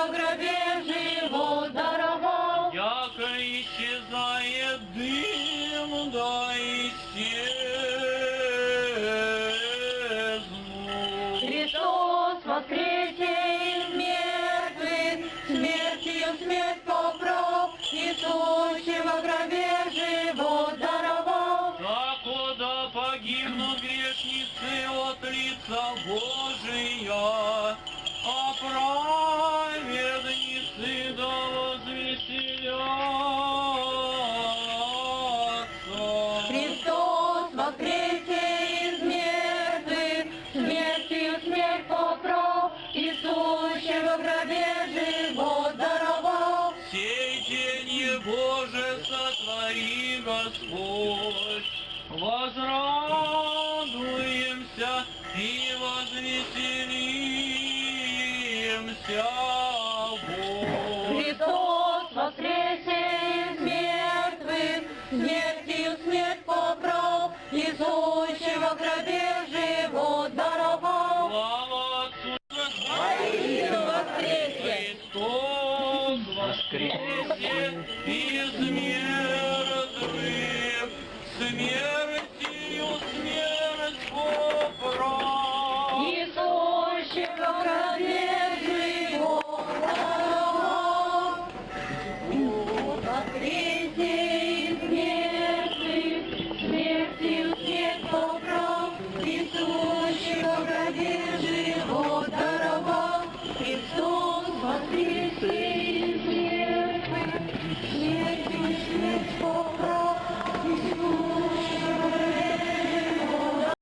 во гробе живот даровал. Яко исчезает дым, да исчезнут. Христос воскресе из мертвых, смертью смерть поправ, Иисусе во гробе живот даровал. Покуда погибнут грешницы от лица Божия, а праведницы да возвеселятся. Христос воскресе из мертвых, смертью смерть поправ, Иисусе во гробе живот даровал. Сей день Боже сотвори, Господь, возрадуемся и возвеселимся. Христос воскресе из мертвых, смертью смерть поправ, Иисусе во гробе живот даровал. Слава Отцу Воистину воскресе! Христос воскресе из мертвых, смертью смерть поправ. Иисусе во гробе живот даровал. Воскресе из мертвых, смертью смерть поправ, Иисусе во гробе живот даровал. Христос воскресе